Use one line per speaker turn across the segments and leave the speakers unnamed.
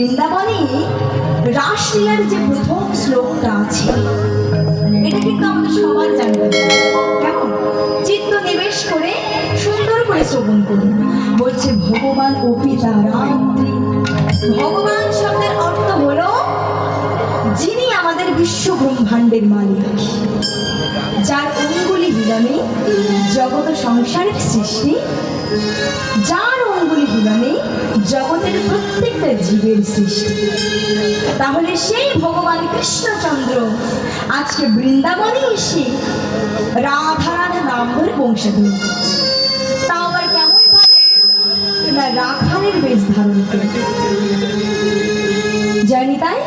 বৃন্দাবনে রাসলীলার যে প্রথম শ্লোকটা আছে এটা কিন্তু আমাদের সবার জানতে হবে। কেমন চিত্ত নিবেশ করে সুন্দর করে শ্রবণ করুন। বলছে ভগবান ও পিতা রাম। ভগবান শব্দের অর্থ হলো যিনি আমাদের বিশ্ব ব্রহ্মাণ্ডের মালিক, যার অঙ্গুলি হিলনে জগৎ সংসারের সৃষ্টি, যার অঙ্গুলি হিলনে জগতের প্রত্যেকটা জীবের সৃষ্টি। তাহলে সেই ভগবান কৃষ্ণচন্দ্র আজকে বৃন্দাবনে এসে রাধা রাধা নাম ধরে বংশাধর করছে। তা আবার কেমন না রাখালের বেশ ধারণ করে। জানি তাই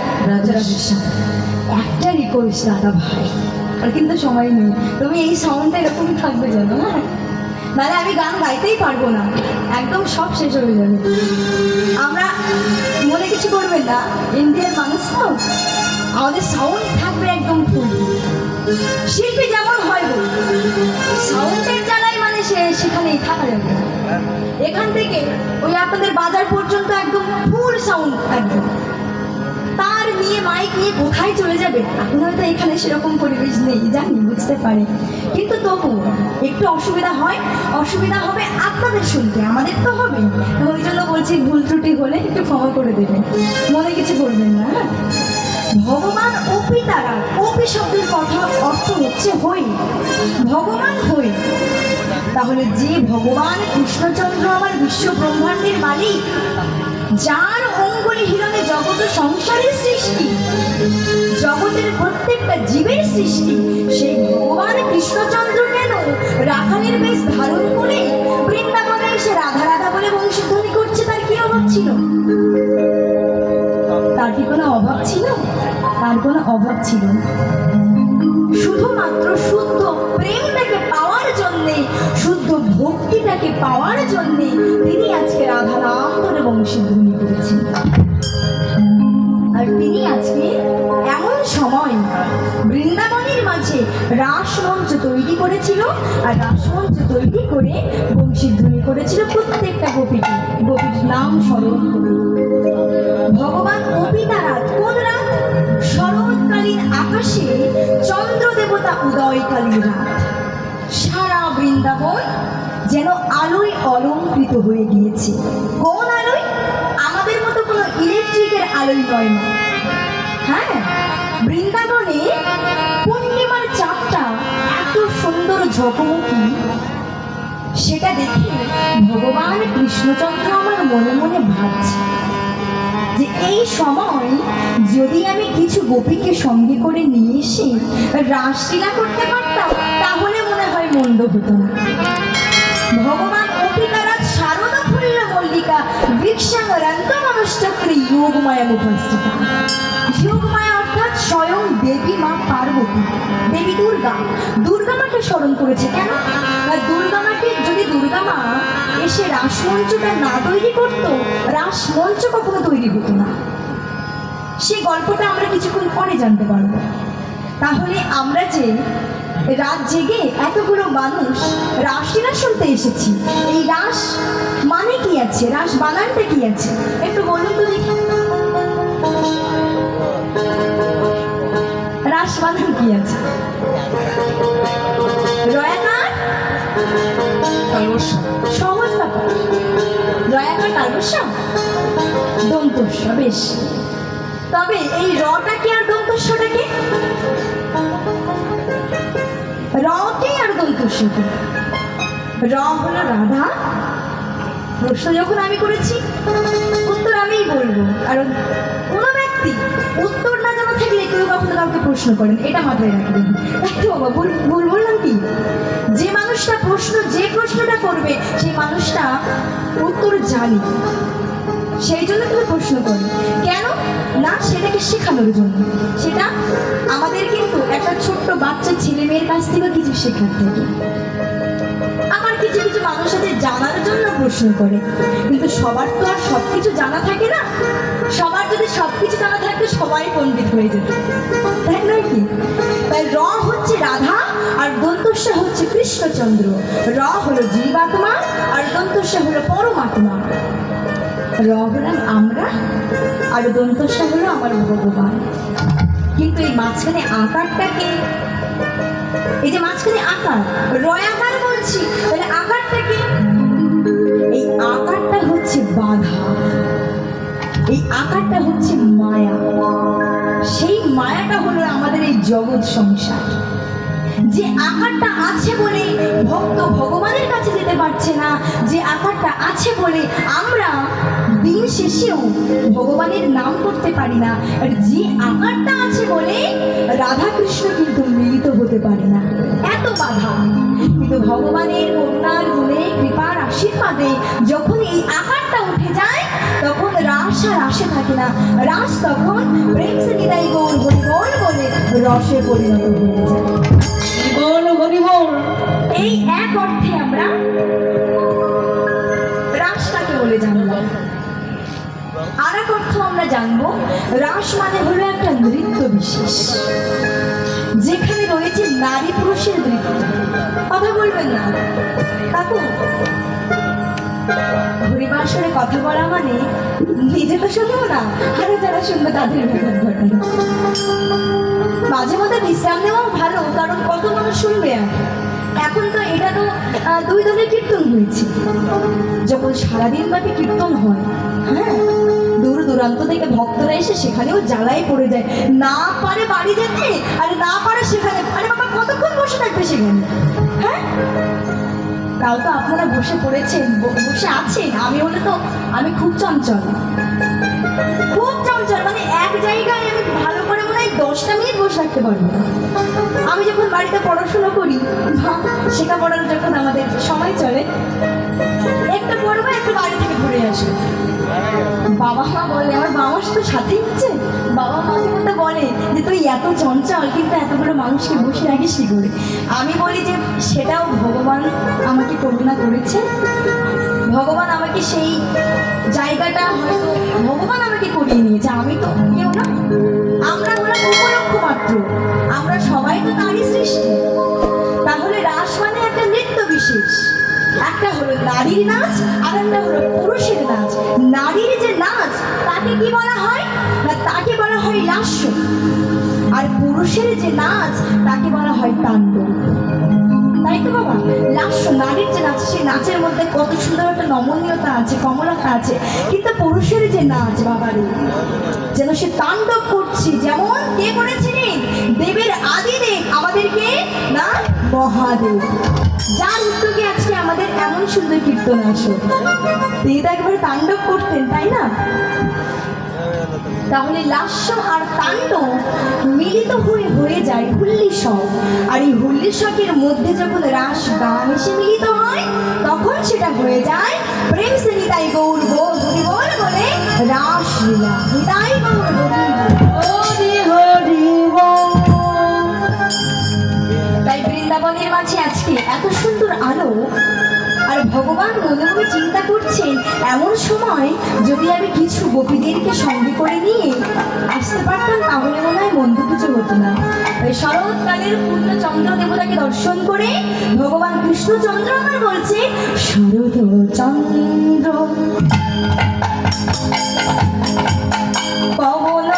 একটা রিকোয়েস্ট দাদা ভাই, আর কিন্তু সময় নেই, তুমি এই সাউন্ডটা এরকমই থাকবে জানো, হ্যাঁ নাহলে আমি গান গাইতেই পারবো না, একদম সব শেষ হয়ে যাবে। আমরা মনে কিছু করবেন না, ইন্ডিয়ার মানুষ তো আমাদের সাউন্ড থাকবে একদম ফুল। শিল্পী যেমন হয় সাউন্ডের জ্বালায় মানে সেখানেই থাকা যাবে। এখান থেকে ওই আপনাদের বাজার পর্যন্ত একদম ফুল সাউন্ড একদম, তার নিয়ে মাইক নিয়ে কোথায় চলে যাবে। এখন হয়তো এখানে সেরকম পরিবেশ নেই, জানি বুঝতে পারি, কিন্তু তবু একটু অসুবিধা হয়, অসুবিধা হবে আপনাদের শুনতে, আমাদের তো হবে। ওই জন্য বলছি ভুল ত্রুটি হলে একটু ক্ষমা করে দেবেন, মনে কিছু করবেন না। ভগবান অপি তারা, অপি শব্দের কথা অর্থ হচ্ছে হই, ভগবান হই। তাহলে যে ভগবান কৃষ্ণচন্দ্র আমার বিশ্ব ব্রহ্মাণ্ডের মালিক, যার অঙ্গুলি হিলনে জগৎ সংসারের সৃষ্টি, জগতের প্রত্যেকটা জীবের সৃষ্টি, সেই ভগবান কৃষ্ণচন্দ্র কেন রাখালের বেশ ধারণ করে বৃন্দাবনে এসে রাধা রাধা বলে বংশধ্বনি করছে? তার কি অভাব ছিল? তার কি কোনো অভাব ছিল? তার কোনো অভাব ছিল না। শুধুমাত্র শুদ্ধ প্রেমটাকে পাওয়ার জন্যে, শুদ্ধ ভক্তিটাকে পাওয়ার জন্যে তিনি আজকে রাধা নাম ধরে বংশধ্বনি করেছেন। আর তিনি আজকে এমন সময় বৃন্দাবনের মাঝে রাসমঞ্চ তৈরি করেছিল, আর রাসমঞ্চ তৈরি করে বংশীধ্বনি করেছিল প্রত্যেকটা গোপীকে, গোপীর নাম স্মরণ করে। ভগবান অপিতা রাত, কোন রাত? শরৎকালীন আকাশে চন্দ্র দেবতা উদয়কালীন রাত। সারা বৃন্দাবন যেন আলোয় অলঙ্কৃত হয়ে গিয়েছে। কোন আলোয়? আমাদের মতো কোনো ইলেকট্রিকের আলোয় নয় না। হ্যাঁ, বৃন্দাবনে পূর্ণিমার চাঁদটা এত সুন্দর ঝকমকি, সেটা দেখে ভগবান কৃষ্ণচন্দ্র আমার মনে মনে ভাবছে যে এই সময় যদি আমি কিছু গোপীকে সঙ্গে করে নিয়ে এসে রাসলীলা করতে পারতাম তাহলে মনে হয় মন্দ হতো না। ভগবান অপিতারাজ শারদা ফুল্ল মল্লিকা বৃক্ষাঙ্গরান্ত মানুষচক্রে যোগমায়া মুখস্থিতা। যোগমায়া অর্থাৎ স্বয়ং দেবী মা পার্বতী, দেবী দুর্গা। দুর্গা মাকে স্মরণ করেছে কেন? দুর্গা মাকে যদি দুর্গা মা এসে রাসমঞ্চটা না তৈরি করতো, রাসমঞ্চ কখনো তৈরি হতো না। সে গল্পটা আমরা কিছুক্ষণ পরে জানতে পারবো। তাহলে আমরা যে রাত জেগে এতগুলো মানুষ রাসলীলা শুনতে এসেছি, এই রাস মানে কি আছে? রাস বানানটা কি আছে একটু বলুন তো দেখি। রাস বানান কি আছে? রয়াকার সহজ ব্যাপার, রয়াকার তালবস্যা দন্তস্য, বেশ। তবে এই রটা কি আর দন্তস্যটা কি? রকে আর দন্তস্যকে। র হলো রাধা। প্রশ্ন যখন আমি করেছি উত্তর আমিই বলবো, কারণ কোনো ব্যক্তি উত্তর না জানা থাকলে কেউ কখনো কাউকে প্রশ্ন করেন, এটা মাথায় রাখবেন। দেখো বাবা, ভুল বললাম কি? যে মানুষটা যে প্রশ্নটা করবে সেই মানুষটা উত্তর জানি, সেই জন্য তুমি প্রশ্ন করো। কেন না? সেটাকে শেখানোর জন্য। সেটা আমাদের কিন্তু একটা ছোট্ট বাচ্চা ছেলে মেয়ের কাছ থেকে কিছু শেখার থেকে। আমার কিছু কিছু মানুষ আছে জানার জন্য প্রশ্ন করে, কিন্তু সবার তো আর সবকিছু জানা থাকে না। সবার যদি সবকিছু জানা থাকতো সবাই পণ্ডিত হয়ে যেত, তাই নয় কি? তাই র হচ্ছে রাধা আর দন্তস্য হচ্ছে কৃষ্ণচন্দ্র। র হলো জীবাত্মা আর দন্তস্য হলো পরমাত্মা। র হলাম আমরা, আর দন্তসটা হলো আমার ভগবান। কিন্তু এই মাঝখানে আকারটাকে, এই যে মাঝখানে আকার, রয়াকার বলছি, তাহলে আকারটাকে, এই আকারটা হচ্ছে বাধা, এই আকারটা হচ্ছে মায়া। সেই মায়াটা হলো আমাদের এই জগৎ সংসার। যে আকারটা আছে বলে ভক্ত ভগবানের কাছে যেতে পারছে না, যে আকারটা আছে বলে আমরা দিন শেষেও ভগবানের নাম করতে পারি না, আর যে আকারটা আছে বলে রাধা কৃষ্ণ কিন্তু মিলিত হতে পারে না, এত বাধা। কিন্তু ভগবানের করুণার গুণে কৃপার আশীর্বাদে যখন এই আকারটা উঠে যায়, তখন রাস আর আসে থাকে না, রাস তখন প্রেম সে নিতাই গৌর হরিবল বলে রসে পরিণত হয়ে যায়। এই এক অর্থে আমরা রাসটাকে বলে জানলাম। আর এক অর্থ আমরা জানবো, রাস মানে হলো একটা নৃত্য বিশেষ, যেখানে রয়েছে নারী পুরুষের নৃত্য। কথা বলবেন না কাকু, হরিবাসরে কথা বলা মানে নিজে তো শুনবো না, আরো যারা শুনবে তাদের বিপদ ঘটে। মাঝে মধ্যে বিশ্রাম নেওয়াও ভালো, কারণ কত মানুষ শুনবে। আর এখন তো এটা তো 2 দলের কীর্তন হয়েছে, যখন সারাদিন ব্যাপী কীর্তন হয়, হ্যাঁ, দূর দূরান্ত থেকে ভক্তরা এসে সেখানেও জ্বালাই পড়ে যায়, না পারে বাড়ি যেতে, আর না পারে সেখানে, আরে বাবা কতক্ষণ বসে থাকবে সেখানে, হ্যাঁ। তাও তো আপনারা বসে পড়েছেন, বসে আছেন, আমি হলে তো, আমি খুব চঞ্চল, খুব চঞ্চল, মানে এক জায়গায় আমি ভালো করে মনে হয় 10টা মিনিট বসে থাকতে পারবো না। আমি যখন বাড়িতে পড়াশোনা করি, শেখাপড়ার যখন আমাদের সময় চলে, একটা পড়বো, একটা বাড়ি থেকে ঘুরে আসবো, বাবা মা বলে, আমার বাবা তো সাথেই হচ্ছে, বাবা মাঝে মধ্যে বলে যে তুই এত চঞ্চল, কিন্তু এতগুলো মানুষকে বসে রাখিস কি করে। আমি বলি যে সেটাও ভগবান আমাকে করুণা করেছে, ভগবান আমাকে সেই জায়গাটা হয়তো ভগবান আমাকে করিয়ে নিয়েছে, আমি তো কেউ না, আমরা হলাম উপলক্ষ মাত্র, আমরা সবাই তো তারই সৃষ্টি। তাহলে রাস মানে একটা নৃত্য বিশেষ, একটা হলো নারীর নাচ, আর একটা হলো পুরুষের নাচ। নারীর যে নাচ তাকে কি বলা হয় না, তাকে বলা হয় লাস্য, আর পুরুষের যে নাচ তাকে বলা হয় তাণ্ডব। তাই তো বাবা, লাস্য নারীর যে নাচ, সেই নাচের মধ্যে কত সুন্দর একটা নমনীয়তা আছে, কমলতা আছে, কিন্তু পুরুষের যে নাচ বাবারে, যেন সে তাণ্ডব করছে। যেমন কে করেছিলেন? দেবের আদিদেব, আমাদেরকে না মহাদেব, যার উদ্যোগে আজকে আমাদের এমন সুন্দর কীর্তন আসে, তিনি তো একবারে তাণ্ডব করতেন, তাই না? তাহলে লাস্য আর তাণ্ডব মিলিত হয়ে যায় হুল্লিশক, আর এই হুল্লিশকের মধ্যে যখন রাস গান এসে মিলিত হয়, তখন সেটা হয়ে যায় প্রেম সে নিতাই গৌর হরিবল বলে রাসলীলা। নিতাই গৌর হরি হরি বল। তাই বৃন্দাবনের মাঝে আজকে এত সুন্দর আলো, আর ভগবান মনে মনে চিন্তা করছেন, এমন সময় যদি আমি কিছু গোপীদেরকে সঙ্গে করে নিয়ে আসতে পারতাম, তাহলে মনে হয় মন্দ কিছু হতো না। ওই শরৎকালের পূর্ণ চন্দ্র দেবতাকে দর্শন করে ভগবান কৃষ্ণচন্দ্র আমার বলছে, শরৎ চন্দ্র পবন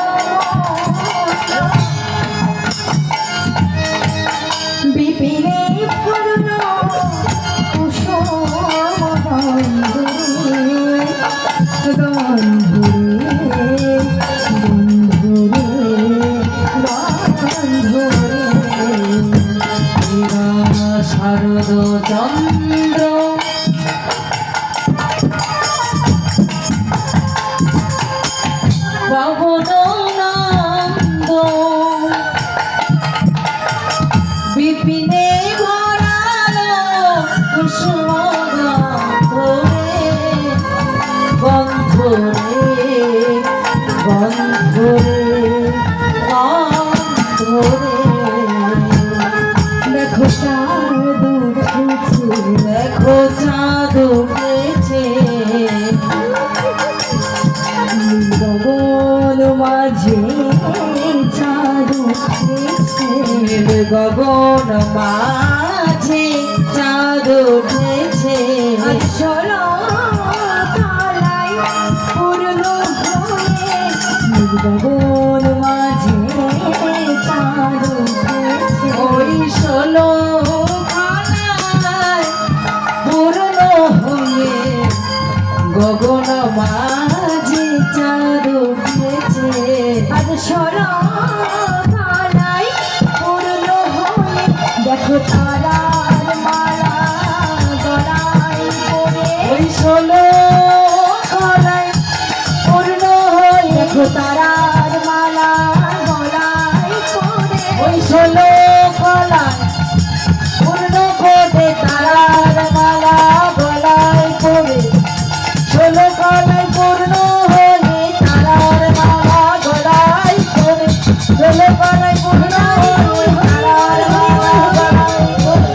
বিপিনে ভরণ
শারদ চন্দ্র পবনানন্দ বিপিনে ভরালো কুসুম গন্ধরে গন্ধরে গন্ধরে। দেখো চাঁদ উঠেছে, দেখো চাঁদ উঠেছে, গগন মাঝে চাঁদ উঠেছে, গগন মাঝে চাঁদ উঠেছে।
চলো কালাই
মাঝে চাঁদ উঠেছে
আজ সরকালাই পূর্ণ হয়ে দেখো তারার মালা গলায় পড়ে
ওই 16 কলায় পূর্ণ হয়ে
দেখো তারার মালা গলায় পড়ে
ওই 16 কলায় পূর্ণ করে তারার মালা গলায় পড়ে 16 কলায় পূর্ণ হয়ে তারার মালা গলায় পড়ে 16 কলায় পূর্ণ হয়ে তারার মালা গলায় পড়ে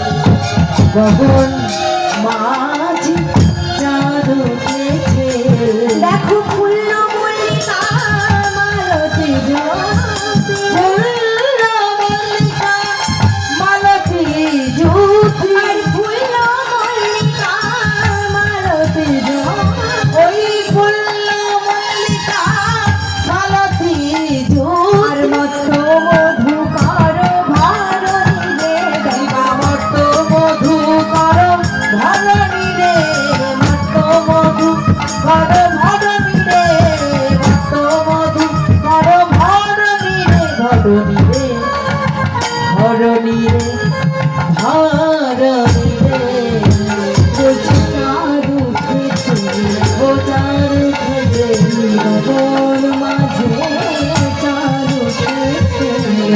গগন মাঝি চাঁদ উঠেছে
দেখো ফুল্ল মল্লিকা মালতী জ্যোতি
মল্লিকা মালতী জ্যোতি
আর ফুল্ল মল্লিকা মালতী জ্যোতি
ওই ফুল্ল মল্লিকা মালতী
আর
জ্যোতি
মত্ত মধু কর ভারণী রে
দেবা মত্ত মধু কর ভরণী রে মত্ত মধু কর ভরণী রে মত্ত মধু কর ভরণী রে ভরণী রে ভরণী রে ভরণী রে
বলছি চাঁদ উঠেছে
ও চাঁদ উঠেছে
গগন মাঝে চাঁদ উঠেছে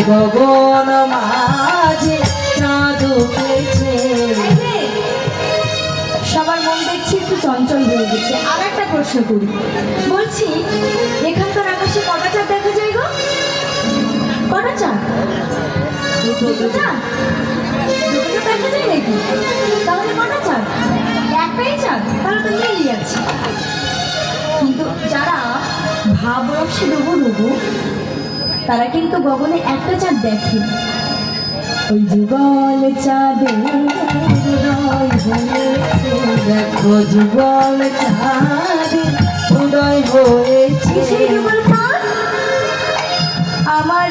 গগন মাঝে চাঁদ উঠেছে
এই রে, সবার মন দেখছি একটু চঞ্চল হয়ে গেছে। আর একটা প্রশ্ন করি, বলছি এখানকার আকাশে কটা চাঁদ দেখা যায় গো? কটা চাঁদ? দুটো চাঁদ? দুটো চাঁদ দেখা যায় নাকি? তাহলে কটা চাঁদ? একটাই চাঁদ, তাহলে তো মিলই আছে। কিন্তু যারা ভাবরসে ডুবো ডুবো তারা কিন্তু গগনে একটা চাঁদ দেখে। ওই যুগল চাঁদে উদয় হয়েছে
দেখো যুগল চাঁদে উদয় হয়েছে
সেই যুগল চাঁদ আমার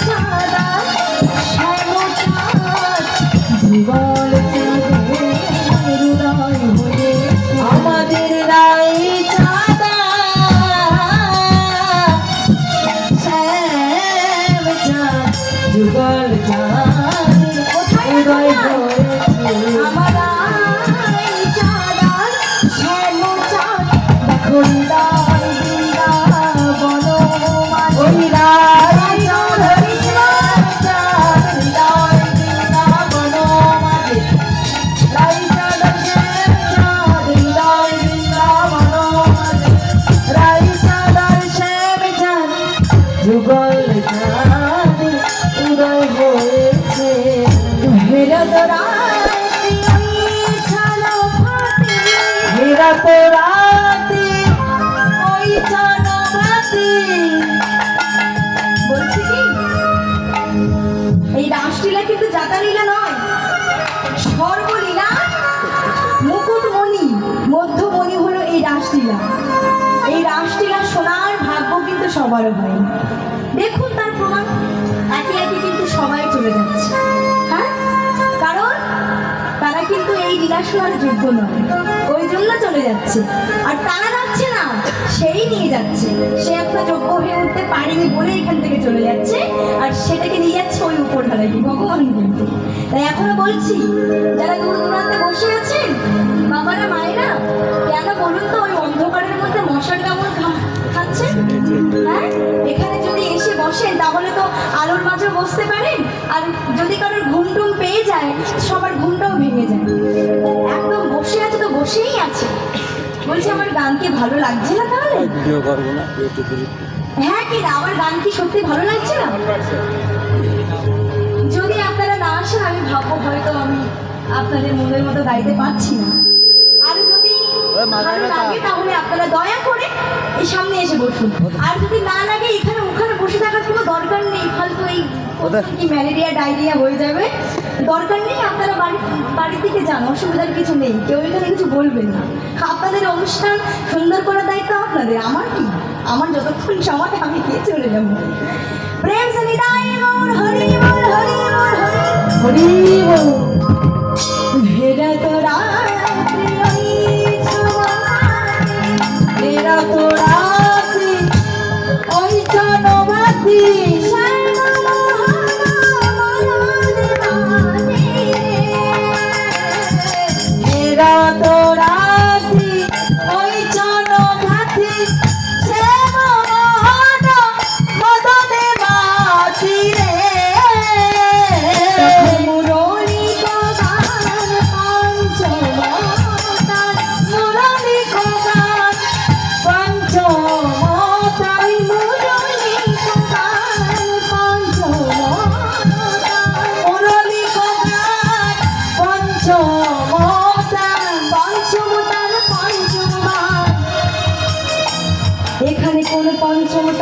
চাঁদা শ্যাম চাঁদ যুগল চাঁদে উদয় হয়েছে
আমাদের রাই চাঁদা শ্যাম চাঁদ যুগল চাঁদে
কোথায়
উদয়
চাঁদ?
হয়েছে
আমার চাঁদা শ্যাম চাঁদ দেখো হৃদয় বৃন্দাবন মাঝে
ওই রাই চাঁদ হরিশ্বার চাঁদ হৃদয় বৃন্দাবন মাঝে রাই চাঁদ শ্যাম চাঁদ হৃদয় বৃন্দাবন মাঝে রাই চাঁদ আর শ্যাম চাঁদ যুগল চাঁদ উদয় হয়েছে হেরা তো রাতে ওই চাঁদাতে
বলছি কি এই রাসলীলা কিন্তু যাতালীলা নয়, স্বর্গলীলা। মুকুটমণি মধ্যমণি হলো এই রাসলীলা। এই রাসলীলা শোনার ভাগ্য কিন্তু সবারও হয় না। দেখুন তার প্রমাণ, একে একে কিন্তু সবাই চলে যাচ্ছে। হ্যাঁ, কারণ তারা কিন্তু এই লীলা শোনার যোগ্য নয়, ওই জন্য চলে যাচ্ছে। আর তারা যাচ্ছে না, সেই নিয়ে যাচ্ছে। সে একটা যোগ্য হয়ে উঠতে পারেনি বলে এখান থেকে চলে যাচ্ছে, আর সেটাকে নিয়ে যাচ্ছে ওই উপরধারায় ভগবান কিন্তু। তাই এখনো বলছি, যারা দূর দূরান্তে বসে আছেন বাবারা মায়েরা, কেন বলুন তো ওই অন্ধকারের মধ্যে মশার কামড় খাচ্ছেন? হ্যাঁ, এখানে যদি এসে বসেন তাহলে তো আলোর মাঝে বসতে পারেন। আর যদি কারোর ঘুম টুম পেয়ে যায়, সবার ঘুমটাও ভেঙে যায়। একদম বসে আছে তো বসেই আছে। বলছি আমার গান কি ভালো লাগছে না তাহলে?
ভিডিও করবো না
হ্যাঁ, কি না আমার গান কি সত্যি ভালো লাগছে না? যদি আপনারা না আসেন আমি ভাববো হয়তো আমি আপনাদের মনের মতো গাইতে পারছি না। আর যদি ভালো লাগে তাহলে আপনারা দয়া করে এই সামনে এসে বসুন। আর যদি না লাগে এখানে ওখানে বসে থাকার কোনো দরকার নেই। ফালতু এই কি ম্যালেরিয়া ডায়রিয়া হয়ে যাবে, দরকার নেই। আপনারা বাড়ি থেকে যান, অসুবিধার কিছু নেই। কেউ এখানে কিছু বলবেন না। আপনাদের অনুষ্ঠান সুন্দর করার দায়িত্ব আপনাদের। আমার কি, আমার যতক্ষণ সময় আমি গিয়ে চলে যাবো। প্রেম সে নিদায় গৌর হরি বল হরি বল হরি
হরি বল
হেরা তোরা প্রিয়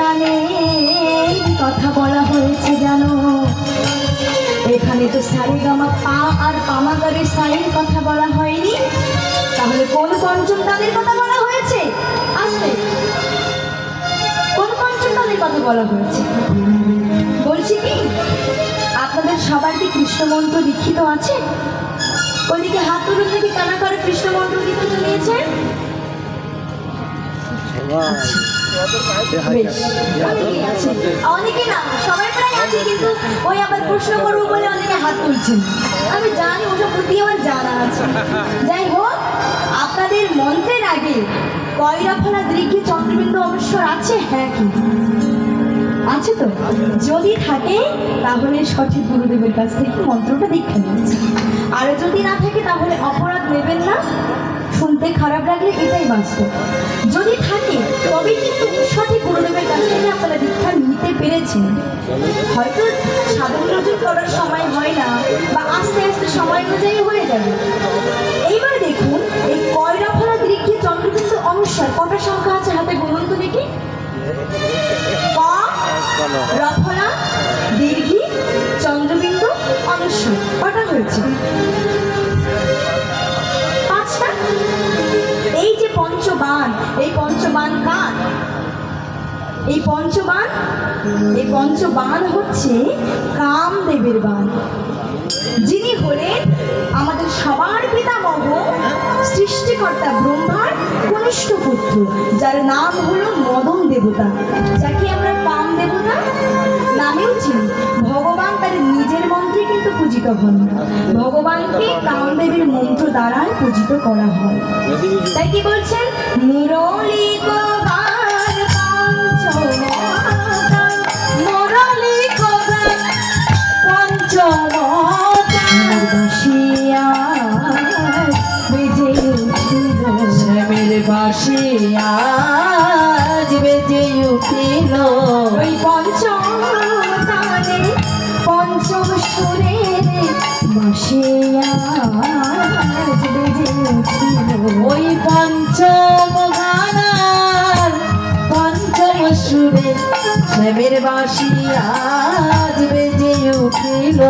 তানের কথা বলা হয়েছে জানো? এখানে তো সারেগামা পা আর পামাগারের সাইন কথা বলা হয়নি। তাহলে কোন পঞ্চম তাদের কথা বলা হয়েছে? আসলে কোন পঞ্চম তাদের কথা বলা হয়েছে? বলছি কি, আপনাদের সবার কি কৃষ্ণমন্ত্র দীক্ষিত আছে? ওইদিকে হাত তুলুন দেখি, কানা করে কৃষ্ণমন্ত্র দীক্ষিত নিয়েছেন? বেশ, অনেকেই আছে। অনেকে না, সবাই প্রায় আছে, কিন্তু ওই আবার প্রশ্ন করবো বলে অনেকে হাত তুলছেন। আমি জানি ওসব বুদ্ধি আমার জানা আছে। যাই হোক, আপনাদের মন্ত্রের আগে কয়রাফলা দীর্ঘে চন্দ্রবিন্দু অবসর আছে? হ্যাঁ কি আছে? তো যদি থাকে তাহলে সঠিক গুরুদেবের কাছ থেকে মন্ত্রটা দীক্ষা নিয়েছে। আর যদি না থাকে তাহলে অপরাধ নেবেন না, শুনতে খারাপ লাগলে এটাই বাস্তব। যদি থাকে তবে কিন্তু সঠিক গুরুদেবের কাছ থেকে আপনারা দীক্ষা নিতে পেরেছেন। হয়তো সাধন রজন করার সময় হয় না, বা আস্তে আস্তে সময় অনুযায়ী হয়ে যাবে। এইবার দেখুন, এই কয়রাফলা দীর্ঘে চন্দ্রবিন্দু অনুসার কটা সংখ্যা আছে হাতে গুনুন তো দেখি। ক রফলা দীর্ঘি চন্দ্রবিন্দু অনুসার কটা হয়েছে? 5টা। এই যে পঞ্চবান, এই পঞ্চবান কার? এই পঞ্চবান হচ্ছে কামদেবের বান, যিনি হলেন আমাদের সবার পিতামহ সৃষ্টিকর্তা ব্রহ্মার কনিষ্ঠ পুত্র, যার নাম হলো মদন দেবতা, যাকে আমরা কাম দেবতা নামেও চিনি। ভগবান তার নিজের মন্ত্রে কিন্তু পূজিত হন না, ভগবানকে কামদেবের মন্ত্র দ্বারাই পূজিত করা হয়। তাই কি বলছেন? মুরলী গোগান মুরলী গোগান পঞ্চমতার বাঁশিয়া বেজে উঠিল,
শ্যামের বাঁশি আজ বেজে উঠিল।
ওই পঞ্চম তানে পঞ্চম সুরে বাঁশিয়া আজ বেজে উঠিল।
ওই পঞ্চম গানার পঞ্চম সুরে শ্যামের বাঁশি আজ বেজে উঠিল।